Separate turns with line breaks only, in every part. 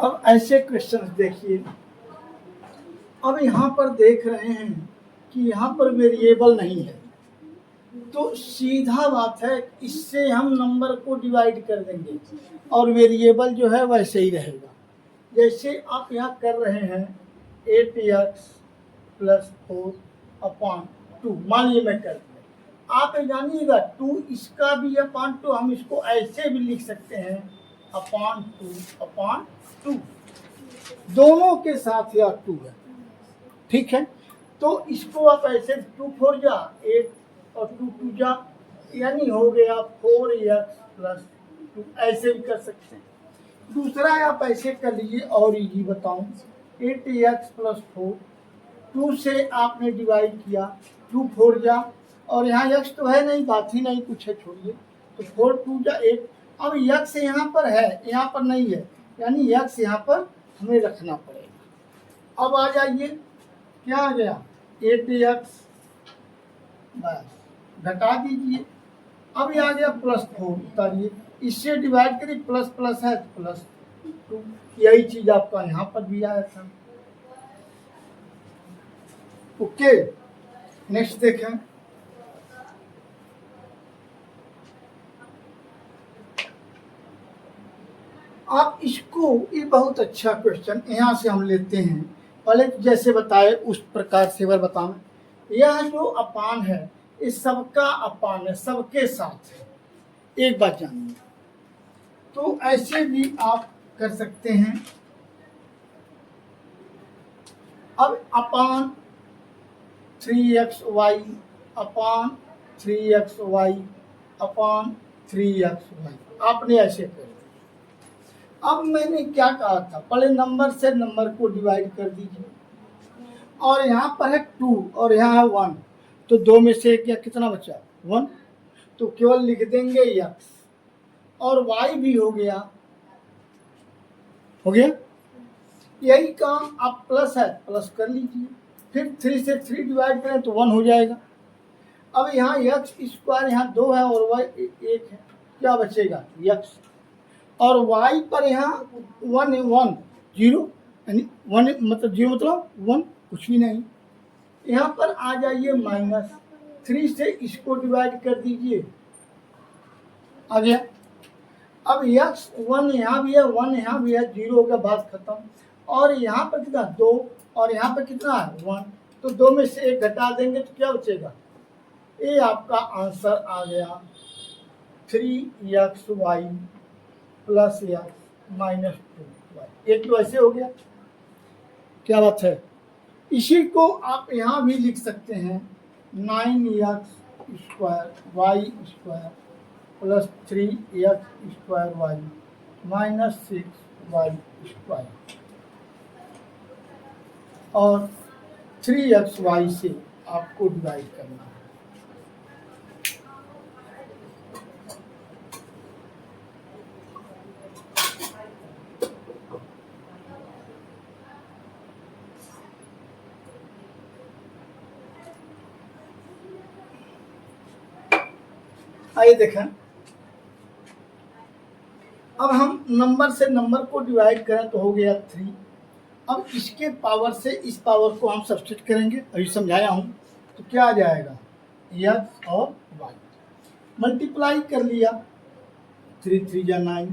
अब ऐसे क्वेश्चन देखिए, अब यहाँ पर देख रहे हैं कि यहाँ पर वेरिएबल नहीं है, तो सीधा बात है इससे हम नंबर को डिवाइड कर देंगे और वेरिएबल जो है वैसे ही रहेगा। जैसे आप यहाँ कर रहे हैं 8x + 4/2, मान लीजिए मैं कर दिया, आप जानिएगा 2 इसका भी /2, हम इसको ऐसे भी लिख सकते हैं /2/2, दोनों के साथ यह 2 है, ठीक है। तो इसको आप ऐसे 2 4 जा 8 और 2 2 जा, यानी हो गया 4x + 2, ऐसे भी कर सकते हैं। दूसरा आप ऐसे कर लीजिए और इजी बताऊं, 8x + 4, 2 से आपने डिवाइड किया, 2 4 जा, और यहाँ x तो है नहीं, बात ही नहीं कुछ है, छोड़िए, तो 4 2 जा 8। अब x यहाँ पर है, यहाँ पर नहीं है, यानी x यहाँ पर हमें रखना पड़ेगा। अब आ जाइए, क्या आ गया 8x, बस घटा दीजिए। अब ये आ गया +4, उतारिए, इससे डिवाइड करिए, प्लस प्लस है तो +2, यही चीज आपका यहाँ पर भी आया था। ओके, नेक्स्ट देखें। आप इसको, ये बहुत अच्छा क्वेश्चन यहाँ से हम लेते हैं, पहले जैसे बताए उस प्रकार से बार बताऊं। यह जो अपान है ये सबका अपान है, सबके साथ है, एक बात जानिए। तो ऐसे भी आप कर सकते हैं। अब अपान 3xy अपान 3xy अपान 3xy आपने ऐसे कर दिया। अब मैंने क्या कहा था, पहले नंबर से नंबर को डिवाइड कर दीजिए, और यहाँ पर है 2 और यहाँ है 1, तो 2 में से क्या कितना बचा 1, तो केवल लिख देंगे x, और y भी हो गया, यही काम। आप प्लस है प्लस कर लीजिए, फिर 3 से 3 डिवाइड करें तो 1 हो जाएगा। अब यहाँ x², यहाँ 2 है और y 1 है, क्या बचेगा x, और y पर यहाँ 1 है, 1 0, यानी 1 मतलब 0 मतलब 1 कुछ भी नहीं। यहाँ पर आ जाइए -3 से इसको डिवाइड कर दीजिए, आ गया। अब x 1 यहाँ भी है, 1 यहाँ भी है, 0 हो गया, बात खत्म। और यहाँ पर कितना 2 और यहाँ पर कितना है 1, तो 2 में से 1 घटा देंगे तो क्या बचेगा, ये आपका आंसर आ गया 3xy + x -2y। एक तो ऐसे हो गया, क्या बात है। इसी को आप यहाँ भी लिख सकते हैं 9x² y² + 3x² y -6y², और 3xy से आपको डिवाइड करना है। आइए देखें, अब हम नंबर से नंबर को डिवाइड करें तो हो गया 3। अब इसके पावर से इस पावर को हम सब्स्टिट्यूट करेंगे, अभी समझाया हूँ, तो क्या आ जाएगा x और y, मल्टीप्लाई कर लिया, 3 3 जा 9।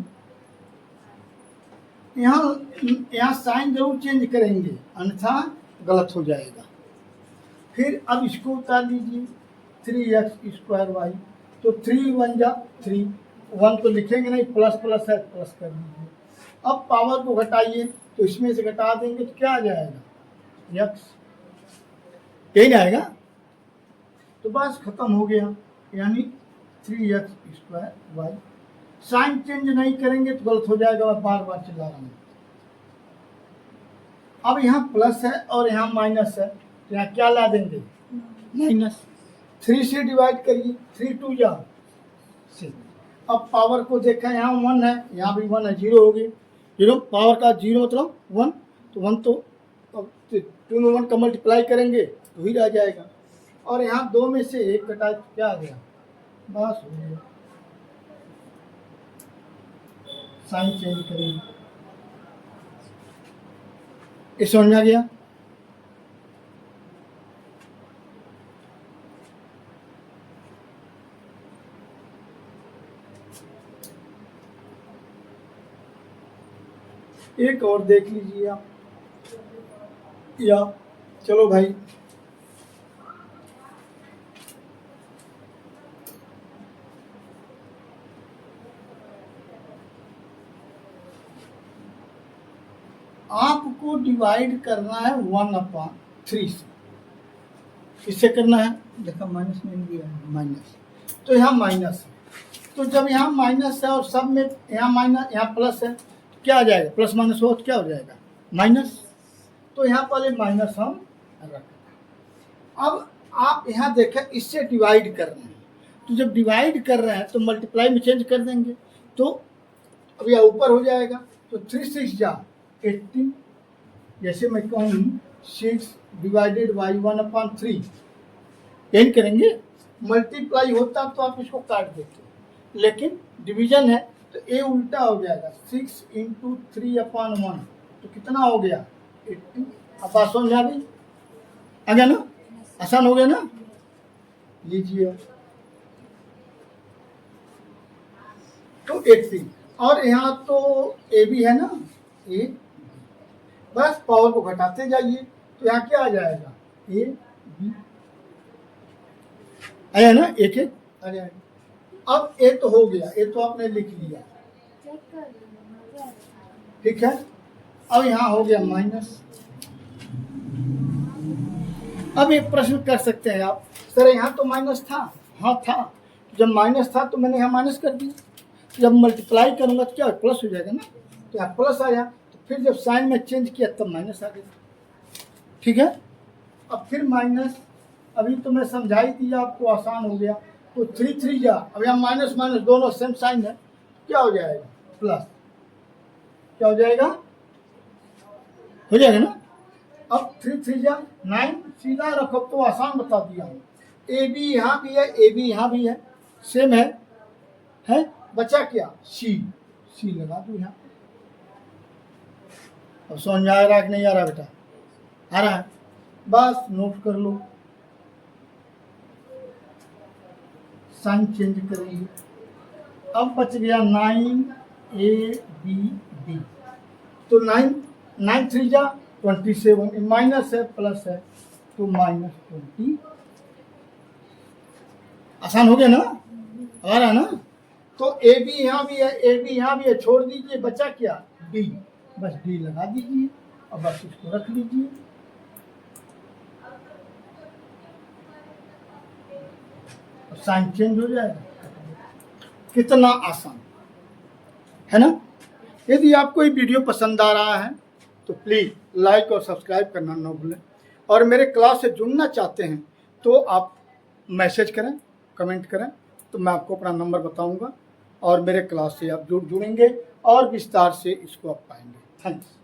यहाँ साइन जरूर चेंज करेंगे, अन्यथा गलत हो जाएगा। फिर अब इसको उतार लीजिए, 3x² y, तो 3 1 जा 3, 1 तो लिखेंगे नहीं, प्लस प्लस है प्लस कर दीजिए। अब पावर को घटाइए, तो इसमें से घटा देंगे तो क्या आ जाएगा x, यही आएगा, तो बस खत्म हो गया, यानी 3x² y। साइन चेंज नहीं करेंगे तो गलत हो जाएगा, बार बार चिल्ला रहा हूँ। अब यहाँ प्लस है और यहाँ माइनस है, तो यहाँ क्या ला देंगे -3 से डिवाइड करिए, 3 2 जा 6। अब पावर को देखा, यहाँ 1 है, यहाँ भी 1 है, 0 हो गई, 0 पावर का 0 मतलब 1, तो 1 तो 2 में 1 का मल्टीप्लाई करेंगे तो ही रह जाएगा। और यहाँ 2 में से 1 घटाए तो क्या आ गया, बस हो गया। साइन चेंज करेंगे, ये समझ में आ गया? एक और देख लीजिए आप, या चलो भाई आपको डिवाइड करना है 1/3 से। किससे करना है? देखा माइनस में भी है, माइनस, तो यहाँ माइनस है। तो जब यहाँ माइनस है और सब में यहाँ माइनस यहाँ प्लस है, तो क्या आ जाएगा? प्लस माइनस हो तो क्या हो जाएगा? माइनस। तो यहाँ पहले माइनस हम रखें। अब आप यहाँ देखें, इससे डिवाइड कर रहे हैं, तो जब डिवाइड कर रहे हैं तो मल्टीप्लाई में चेंज कर देंगे, तो अब यह ऊपर हो जाएगा। तो 3 6 जा 18, जैसे मैं कहूँ 6 डिवाइडेड बाई 1/3 एन करेंगे। मल्टीप्लाई होता तो आप इसको काट देते, लेकिन डिवीजन है तो ए उल्टा हो जाएगा, 6 × 3/1, तो कितना हो गया? 80। अब बात समझ आ गई? आ गया ना? आसान हो गया ना? लीजिए, तो 80, और यहाँ तो ए भी है ना, ए, बस पावर को घटाते जाइए, तो यहाँ क्या आ जाएगा? ए बी आया ना? एक आ जाएगा। अब ए तो हो गया, ए तो आपने लिख लिया, ठीक है। अब यहाँ हो गया माइनस। अब एक प्रश्न कर सकते हैं आप, सर यहाँ तो माइनस था। हाँ था, जब माइनस था तो मैंने यहाँ माइनस कर दिया, जब मल्टीप्लाई करूंगा तो क्या प्लस हो जाएगा ना, तो यहाँ प्लस आया, तो फिर जब साइन में चेंज किया तब माइनस आ गया, ठीक है। अब फिर माइनस, अभी तो मैं समझा ही दिया आपको, आसान हो गया। तो 3 3 जा, अब यहाँ माइनस माइनस दोनों सेम साइन है, क्या हो जाएगा? प्लस। क्या हो जाएगा? हो जाएगा ना। अब 3 3 जा 9, सीधा रखो, तो आसान बता दिया हूँ। ए बी यहाँ भी है, ए बी यहाँ भी है, सेम है, बचा क्या? सी लगा दो यहाँ। अब समझ में आ रहा है कि नहीं आ रहा बेटा? आ रहा है, बस नोट कर लो, साइन चेंज करेंगे। अब बच गया 9 ए बी बी, तो 9 3 जा 27, माइनस है प्लस है, तो -20। आसान हो गया ना? आ रहा है ना? तो ए बी यहाँ भी है, ए बी यहाँ भी है, छोड़ दीजिए, बचा क्या? डी, बस डी लगा दीजिए, और बस इसको रख लीजिए। साइन चेंज हो जाएगा। कितना आसान है ना? यदि आपको ये वीडियो पसंद आ रहा है तो प्लीज़ लाइक और सब्सक्राइब करना न भूलें, और मेरे क्लास से जुड़ना चाहते हैं तो आप मैसेज करें, कमेंट करें, तो मैं आपको अपना नंबर बताऊंगा, और मेरे क्लास से आप जुड़ेंगे और विस्तार से इसको आप पाएंगे। थैंक्स।